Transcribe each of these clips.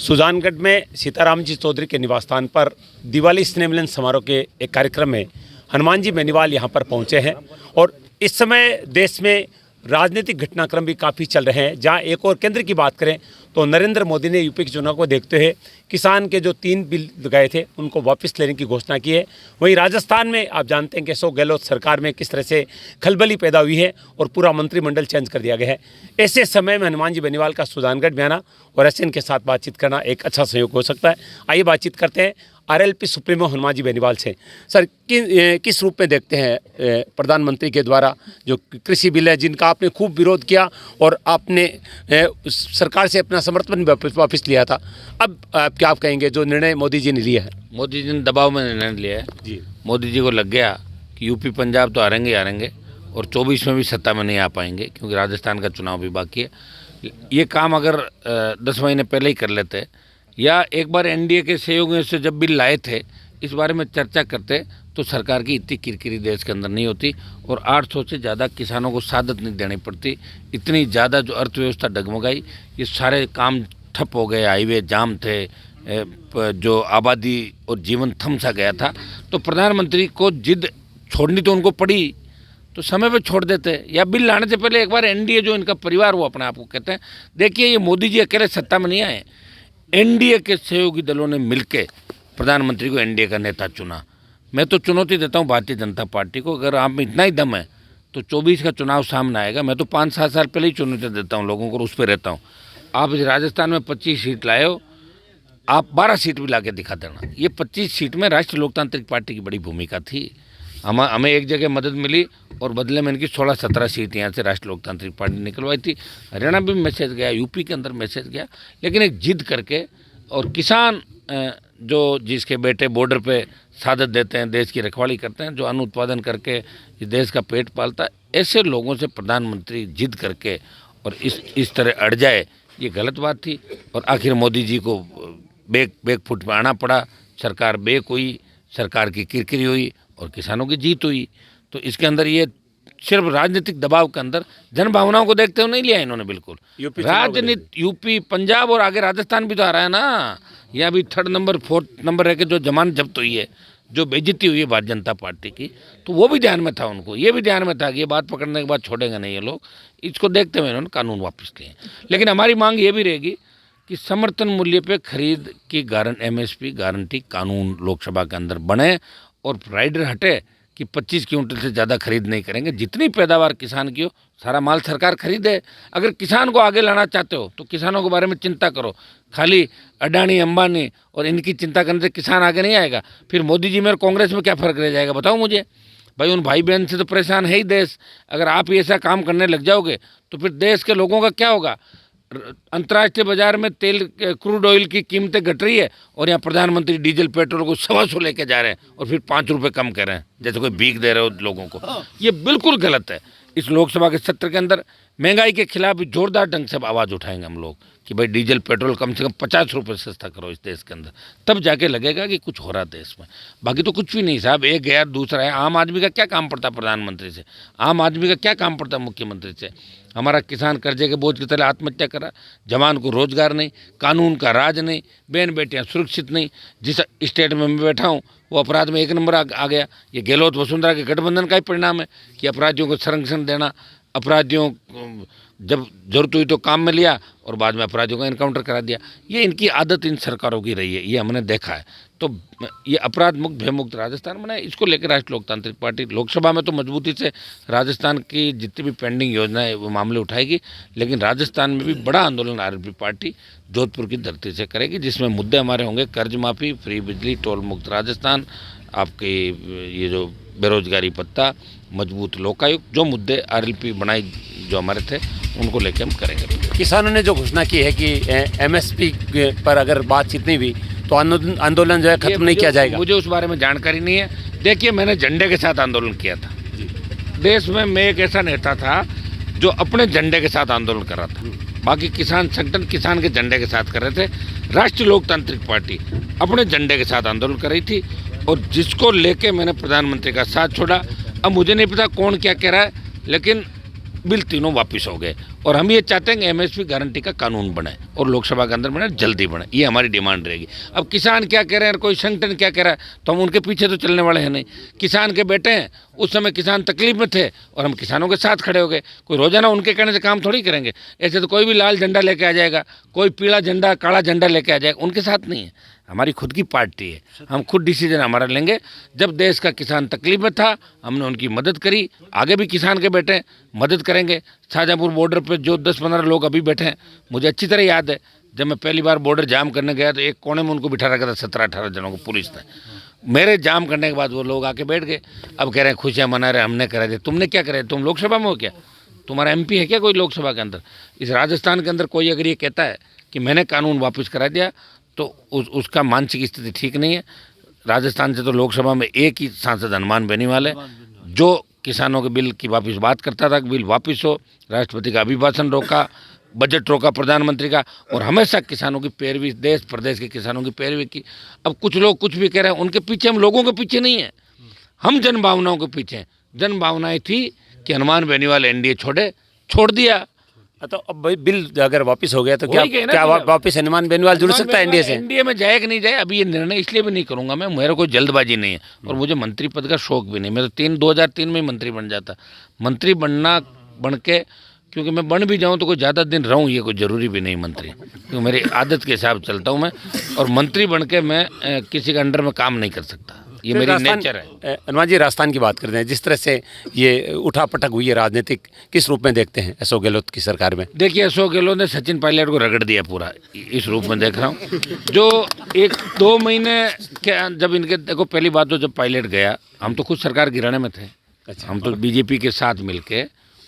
सुजानगढ़ में सीताराम जी चौधरी के निवास स्थान पर दिवाली स्नेह मिलन समारोह के एक कार्यक्रम में हनुमान जी बेनीवाल यहाँ पर पहुँचे हैं और इस समय देश में राजनीतिक घटनाक्रम भी काफ़ी चल रहे हैं। जहाँ एक और केंद्र की बात करें तो नरेंद्र मोदी ने यूपी के चुनाव को देखते हुए किसान के जो 3 बिल गए थे उनको वापस लेने की घोषणा की है। वहीं राजस्थान में आप जानते हैं कि अशोक गहलोत सरकार में किस तरह से खलबली पैदा हुई है और पूरा मंत्रिमंडल चेंज कर दिया गया है। ऐसे समय में हनुमान जी बेनीवाल का सुजानगढ़ में आना और ऐसे इनके साथ बातचीत करना एक अच्छा सहयोग हो सकता है। आइए बातचीत करते हैं आरएलपी सुप्रीमो हनुमान जी बेनीवाल से। सर, किस रूप में देखते हैं प्रधानमंत्री के द्वारा जो कृषि बिल है जिनका आपने खूब विरोध किया और आपने सरकार से अपना समर्थन वापस लिया था, अब क्या आप कहेंगे जो निर्णय मोदी जी ने लिया है? मोदी जी ने दबाव में निर्णय लिया है जी। मोदी जी को लग गया कि यूपी पंजाब तो हारेंगे और 24 में भी सत्ता में नहीं आ पाएंगे क्योंकि राजस्थान का चुनाव भी बाकी है। ये काम अगर 10 महीने पहले ही कर लेते या एक बार एनडीए के सहयोगियों से जब बिल लाए थे इस बारे में चर्चा करते तो सरकार की इतनी किरकिरी देश के अंदर नहीं होती और 800 से ज़्यादा किसानों को शहादत नहीं देनी पड़ती। इतनी ज़्यादा जो अर्थव्यवस्था डगमगाई, ये सारे काम ठप हो गए, हाईवे जाम थे, जो आबादी और जीवन थम सा गया था। तो प्रधानमंत्री को जिद छोड़नी तो उनको पड़ी, तो समय पे छोड़ देते या बिल लाने से पहले एक बार एनडीए जो इनका परिवार वो अपने आप को कहते हैं। देखिए, ये मोदी जी अकेले सत्ता में नहीं आए, एनडीए के सहयोगी दलों ने मिलकर प्रधानमंत्री को एनडीए का नेता चुना। मैं तो चुनौती देता हूं भारतीय जनता पार्टी को, अगर आप में इतना ही दम है तो 24 का चुनाव सामने आएगा। मैं तो 5-7 साल पहले ही चुनौती देता हूं लोगों को, उस पर रहता हूं। आप इस राजस्थान में 25 सीट लाए हो, आप 12 सीट भी ला के दिखा देना। ये 25 सीट में राष्ट्रीय लोकतांत्रिक पार्टी की बड़ी भूमिका थी। हमें एक जगह मदद मिली और बदले में इनकी 16-17 सीट यहाँ से राष्ट्रीय लोकतांत्रिक पार्टी निकलवाई थी। हरियाणा भी मैसेज गया, यूपी के अंदर मैसेज गया, लेकिन एक जिद करके और किसान जो जिसके बेटे बॉर्डर पे शहादत देते हैं, देश की रखवाली करते हैं, जो अन्न उत्पादन करके इस देश का पेट पालता है, ऐसे लोगों से प्रधानमंत्री जिद करके और इस तरह अड़ जाए, ये गलत बात थी। और आखिर मोदी जी को बैक फुट में आना पड़ा, सरकार बेक हुई, सरकार की किरकिरी हुई और किसानों की जीत हुई। तो इसके अंदर ये सिर्फ राजनीतिक दबाव के अंदर जन भावनाओं को देखते हुए नहीं लिया इन्होंने। बिल्कुल राजनीति यूपी पंजाब और आगे राजस्थान भी तो आ रहा है ना। यहाँ भी 3rd नंबर 4th नंबर रह के जो जमानत जब्त हुई है, जो बेइज्जती हुई है भारतीय जनता पार्टी की, तो वो भी ध्यान में था उनको। ये भी ध्यान में था कि ये बात पकड़ने के बाद छोड़ेंगे नहीं ये लोग। इसको देखते हुए इन्होंने कानून वापस लिए। लेकिन हमारी मांग ये भी रहेगी कि समर्थन मूल्य पे खरीद की एमएसपी गारंटी कानून लोकसभा के अंदर बने और राइडर हटे कि 25 क्विंटल से ज़्यादा खरीद नहीं करेंगे। जितनी पैदावार किसान की हो सारा माल सरकार खरीदे। अगर किसान को आगे लाना चाहते हो तो किसानों के बारे में चिंता करो। खाली अडानी अंबानी और इनकी चिंता करने से किसान आगे नहीं आएगा। फिर मोदी जी में और कांग्रेस में क्या फ़र्क रह जाएगा, बताओ मुझे भाई। उन भाई बहन से तो परेशान है ही देश। अगर आप ऐसा काम करने लग जाओगे तो फिर देश के लोगों का क्या होगा। अंतर्राष्ट्रीय बाजार में तेल क्रूड ऑयल की कीमतें घट रही है और यहाँ प्रधानमंत्री डीजल पेट्रोल को 125 लेके जा रहे हैं और फिर 5 रुपये कम कर रहे हैं, जैसे कोई भीख दे रहे हो लोगों को। ये बिल्कुल गलत है। इस लोकसभा के सत्र के अंदर महंगाई के खिलाफ भी जोरदार ढंग से आवाज़ उठाएंगे हम लोग कि भाई डीजल पेट्रोल कम से कम 50 रुपये सस्ता करो इस देश के अंदर, तब जाके लगेगा कि कुछ हो रहा देश में। बाकी तो कुछ भी नहीं साहब। एक गया दूसरा है। आम आदमी का क्या काम पड़ता प्रधानमंत्री से, आम आदमी का क्या काम पड़ता मुख्यमंत्री से। हमारा किसान कर्जे के बोझ की तरह आत्महत्या करा, जवान को रोजगार नहीं, कानून का राज नहीं, बहन बेटियां सुरक्षित नहीं। जिस स्टेट में मैं बैठा हूँ वो अपराध में 1 नंबर आ गया। ये गहलोत वसुंधरा के गठबंधन का ही परिणाम है कि अपराधियों को संरक्षण देना, अपराधियों जब जरूरत हुई तो काम में लिया और बाद में अपराधियों का इनकाउंटर करा दिया। ये इनकी आदत इन सरकारों की रही है, ये हमने देखा है। तो ये अपराध मुक्त भयमुक्त राजस्थान बनाए, इसको लेकर राष्ट्रीय लोकतांत्रिक पार्टी लोकसभा में तो मजबूती से राजस्थान की जितनी भी पेंडिंग योजनाएं वो मामले उठाएगी, लेकिन राजस्थान में भी बड़ा आंदोलन आरएलपी पार्टी जोधपुर की धरती से करेगी, जिसमें मुद्दे हमारे होंगे कर्ज माफ़ी, फ्री बिजली, टोल मुक्त राजस्थान, आपके ये जो बेरोजगारी भत्ता, मजबूत लोकायुक्त, जो मुद्दे आरएलपी बनाई जो हमारे थे उनको लेके हम करेंगे। किसानों ने जो घोषणा की है कि एमएसपी पर अगर बातचीत नहीं हुई तो आंदोलन जो है खत्म नहीं किया जाएगा। मुझे उस बारे में जानकारी नहीं है। देखिए, मैंने झंडे के साथ आंदोलन किया था देश में। मैं एक ऐसा नेता था जो अपने झंडे के साथ आंदोलन कर रहा था। बाकी किसान संगठन किसान के झंडे के साथ कर रहे थे। राष्ट्रीय लोकतांत्रिक पार्टी अपने झंडे के साथ आंदोलन कर रही थी और जिसको लेके मैंने प्रधानमंत्री का साथ छोड़ा। अब मुझे नहीं पता कौन क्या कह रहा है, लेकिन बिल तीनों वापस हो गए। और हम ये चाहते हैं कि एमएसपी गारंटी का कानून बने और लोकसभा के अंदर बने, जल्दी बने, ये हमारी डिमांड रहेगी। अब किसान क्या कह रहे हैं, कोई संगठन क्या कह रहा है, तो हम उनके पीछे तो चलने वाले हैं नहीं। किसान के बेटे हैं, उस समय किसान तकलीफ में थे और हम किसानों के साथ खड़े हो गए। कोई रोजाना उनके कहने से काम थोड़ी करेंगे। ऐसे तो कोई भी लाल झंडा लेके आ जाएगा, कोई पीला झंडा काला झंडा लेके आ जाएगा, उनके साथ नहीं है। हमारी खुद की पार्टी है, हम खुद डिसीजन हमारा लेंगे। जब देश का किसान तकलीफ में था हमने उनकी मदद करी, आगे भी किसान के बेटे मदद करेंगे। शाहजहाँपुर बॉर्डर पे जो 10-15 लोग अभी बैठे हैं, मुझे अच्छी तरह याद है जब मैं पहली बार बॉर्डर जाम करने गया तो एक कोने में उनको बिठा रखा था 17-18 जनों को पुलिस ने। मेरे जाम करने के बाद वो लोग आके बैठ गए। अब कह रहे हैं खुशियाँ मना रहे, हमने करा दिया। तुमने क्या करा? तुम लोकसभा में हो क्या? तुम्हारा एमपी है क्या कोई लोकसभा के अंदर? इस राजस्थान के अंदर कोई अगर ये कहता है कि मैंने कानून वापस करा दिया तो उसका मानसिक स्थिति ठीक नहीं है। राजस्थान से तो लोकसभा में एक ही सांसद हनुमान बेनीवाल है जो किसानों के बिल की वापस बात करता था कि बिल वापस हो। राष्ट्रपति का अभिभाषण रोका, बजट रोका प्रधानमंत्री का, और हमेशा किसानों की पैरवी, देश प्रदेश के किसानों की पैरवी की। अब कुछ लोग कुछ भी कह रहे हैं, उनके पीछे हम लोगों के पीछे नहीं है, हम जन भावनाओं के पीछे हैं। जन भावनाएं थी कि हनुमान बेनीवाल एनडीए छोड़ दिया। तो अब भाई बिल अगर वापस हो गया तो वही क्या कहना क्या कि वापस हनुमान बेनीवाल जुड़ सकता है एनडीए से? एनडीए में जाए कि नहीं जाए अभी ये निर्णय इसलिए भी नहीं करूंगा मैं, मेरा कोई जल्दबाजी नहीं है और मुझे मंत्री पद का शौक भी नहीं। मैं तो 2003 में ही मंत्री बन जाता। मंत्री बन के, क्योंकि मैं बन भी जाऊं तो कोई ज़्यादा दिन रहूं ये कोई ज़रूरी भी नहीं मंत्री, क्योंकि मेरी आदत के हिसाब चलता हूं मैं। और मंत्री बन के मैं किसी के अंडर में काम नहीं कर सकता, ये मेरी नेचर है। हनुमान जी, राजस्थान की बात करते हैं, जिस तरह से ये उठापटक हुई है राजनीतिक, किस रूप में देखते हैं अशोक गहलोत की सरकार में? देखिए, अशोक गहलोत ने सचिन पायलट को रगड़ दिया पूरा, इस रूप में देख रहा हूँ। जो 1-2 महीने के जब इनके, देखो पहली बात तो जब पायलट गया हम तो खुद सरकार गिराने में थे। अच्छा, हम तो बीजेपी के साथ मिलके,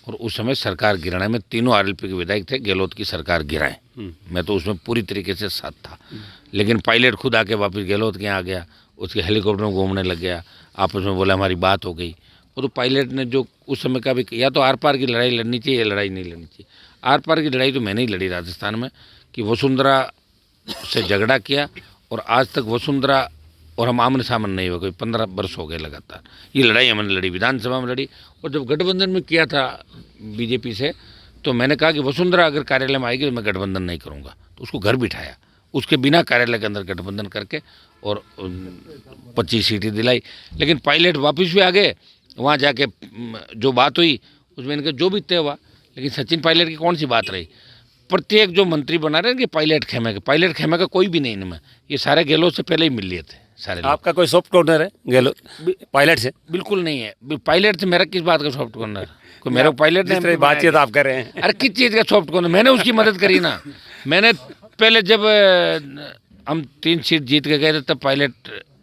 और उस समय सरकार गिराने में तीनों आरएलपी के विधायक थे, गहलोत की सरकार गिराए, मैं तो उसमें पूरी तरीके से साथ था। लेकिन पायलट खुद आके वापस गहलोत के यहाँ आ गया, उसके हेलीकॉप्टर में घूमने लग गया, आपस में बोला हमारी बात हो गई। वो तो पायलट ने जो उस समय का भी, या तो आर पार की लड़ाई लड़नी चाहिए या लड़ाई नहीं लड़नी चाहिए। आर पार की लड़ाई तो मैंने ही लड़ी राजस्थान में, कि वसुंधरा से झगड़ा किया और आज तक वसुंधरा और हम आमने सामने नहीं हुए, कोई 15 वर्ष हो गए लगातार। ये लड़ाई हमने लड़ी, विधानसभा में लड़ी। और जब गठबंधन में किया था बीजेपी से, तो मैंने कहा कि वसुंधरा अगर कार्यालय में आएगी तो मैं गठबंधन नहीं करूँगा, तो उसको घर बिठाया, उसके बिना कार्यालय के अंदर गठबंधन करके और 25 सीटें दिलाई। लेकिन पायलट वापस भी आ गए, वहाँ जाके जो बात हुई उसमें इनका जो भी तय हुआ। लेकिन सचिन पायलट की कौन सी बात रही? प्रत्येक जो मंत्री बना रहे हैं कि पायलट खेमे का कोई भी नहीं इनमें, ये सारे गहलोत से पहले ही मिल लिए थे सारे लोग। आपका कोई सॉफ्ट कॉर्नर है गहलोत पायलट से? बिल्कुल नहीं है, पायलट से मेरा किस बात का सॉफ्ट कॉर्नर? कोई मेरा पायलट ने बातचीत आप कर रहे हैं। अरे किस चीज़ का सॉफ्ट कॉर्नर? मैंने उसकी मदद करी ना। मैंने पहले जब हम 3 सीट जीत के गए थे तब पायलट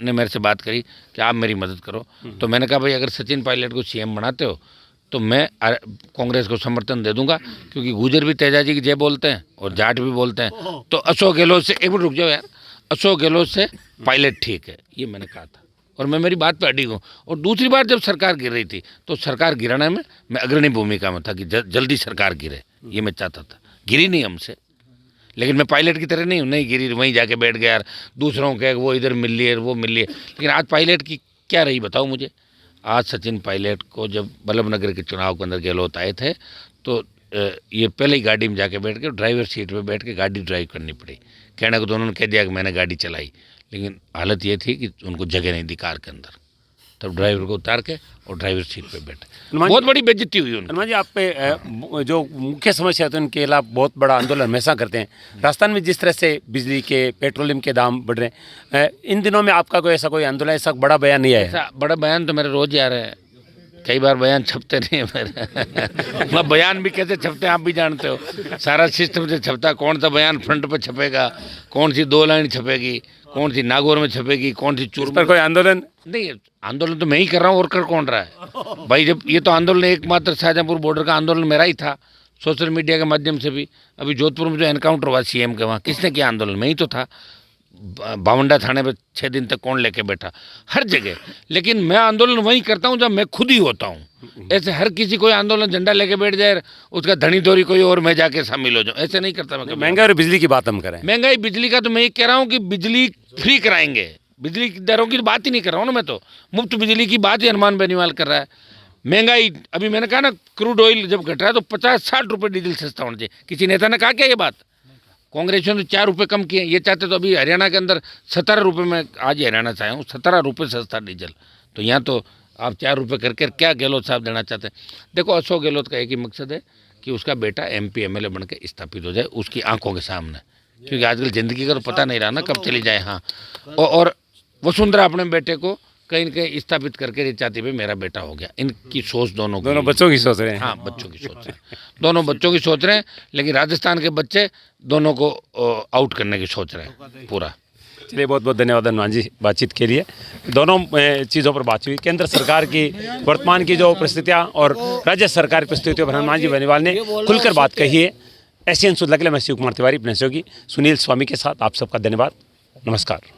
ने मेरे से बात करी कि आप मेरी मदद करो। तो मैंने कहा भाई अगर सचिन पायलट को सीएम बनाते हो तो मैं कांग्रेस को समर्थन दे दूंगा, क्योंकि गुजर भी तेजाजी की जय बोलते हैं और जाट भी बोलते हैं। तो अशोक गहलोत से, एक मिनट रुक जाओ यार, अशोक गहलोत से पायलट ठीक है, ये मैंने कहा था और मैं मेरी बात पे अडिग हूँ। और दूसरी बार जब सरकार गिर रही थी तो सरकार गिराने में मैं अग्रणी भूमिका में था कि जल्दी सरकार गिरे, ये मैं चाहता था। गिरी नहीं हमसे, लेकिन मैं पायलट की तरह नहीं हूँ, नहीं गिरी वहीं जाके बैठ गया यार, दूसरों के वो इधर मिल लिए वो मिल लिए। लेकिन आज पायलट की क्या रही बताओ मुझे? आज सचिन पायलट को जब बल्लभ नगर के चुनाव के अंदर गहलोत आए थे तो ये पहले ही गाड़ी में जाके बैठ के ड्राइवर सीट पे बैठ के गाड़ी ड्राइव करनी पड़ी। कहने को तो उन्होंने कह दिया कि मैंने गाड़ी चलाई, लेकिन हालत ये थी कि उनको जगह नहीं दी कार के अंदर, तब ड्राइवर को उतार के और ड्राइवर सीट पे बैठे। बहुत बड़ी बेइज्जती हुई उनकी। हनुमान जी, आप पे जो मुख्य समस्या है उनके खिलाफ बहुत बड़ा आंदोलन हमेशा करते हैं। राजस्थान में जिस तरह से बिजली के, पेट्रोलियम के दाम बढ़ रहे हैं, इन दिनों में आपका कोई ऐसा कोई आंदोलन, ऐसा बड़ा बयान नहीं आया? ऐसा बड़ा बयान तो मेरे रोज आ रहे हैं, कई बार बयान छपते नहीं है मेरे। मैं बयान भी कैसे छपते हैं आप भी जानते हो, सारा सिस्टम से छपता। कौन सा बयान फ्रंट पे छपेगा, कौन सी 2 लाइन छपेगी, कौन सी नागौर में छपेगी, कौन सी चूर पर कोई आंदोलन नहीं। आंदोलन तो मैं ही कर रहा हूँ, और कर कौन रहा है भाई? जब ये तो आंदोलन एकमात्र शाहजहाँपुर बॉर्डर का आंदोलन मेरा ही था, सोशल मीडिया के माध्यम से भी। अभी जोधपुर में जो एनकाउंटर हुआ सीएम के, वहाँ किसने किया आंदोलन? मैं ही तो था। बावंडा थाने पे 6 दिन तक कौन लेके बैठा? हर जगह। लेकिन मैं आंदोलन वहीं करता हूँ जब मैं खुद ही होता हूँ। ऐसे हर किसी कोई आंदोलन झंडा लेके बैठ जाए, उसका धनी धोरी कोई और मैं जाके शामिल हो जाऊँ, ऐसे नहीं करता मैं। महंगाई और बिजली की बात हम करें, महंगाई बिजली का तो मैं ये कह रहा हूँ कि बिजली फ्री कराएंगे, बिजली की दरों की बात ही नहीं कर रहा हूँ ना मैं तो। मुफ्त बिजली की बात ही हनुमान बेनीवाल कर रहा है। महंगाई, अभी मैंने कहा ना क्रूड ऑयल जब घट रहा है तो 50-60 रुपये डीजल सस्ता होना चाहिए। किसी नेता ने कहा क्या ये बात? कांग्रेस ने 4 रुपये कम किए, ये चाहते तो अभी हरियाणा के अंदर 17 रुपये में, आज ही हरियाणा से आया हूँ, 17 रुपये सस्ता डीजल। तो यहाँ तो आप 4 रुपये करके क्या गहलोत साहब देना चाहते हैं? देखो, अशोक गहलोत का एक ही मकसद है कि उसका बेटा MP MLA बन के स्थापित हो जाए उसकी आंखों के सामने, क्योंकि आजकल ज़िंदगी का तो पता नहीं रहा ना कब चली जाए। हाँ, और वसुंधरा अपने बेटे को कहीं न कहीं स्थापित करके ये चाहती भाई मेरा बेटा हो गया। इनकी सोच दोनों बच्चों की सोच रहे हैं। हाँ, बच्चों की सोच रहे हैं, दोनों बच्चों की सोच रहे हैं, लेकिन राजस्थान के बच्चे दोनों को आउट करने की सोच रहे हैं पूरा। चलिए, बहुत बहुत धन्यवाद हनुमान जी बातचीत के लिए। दोनों चीज़ों पर बात हुई, केंद्र सरकार की वर्तमान की जो परिस्थितियाँ और राज्य सरकार की परिस्थितियों पर हनुमान जी बेनीवाल ने खुलकर बात कही है। एशियन सुध लगले, मैं शिव कुमार तिवारी अपने सहयोगी सुनील स्वामी के साथ आप सबका धन्यवाद, नमस्कार।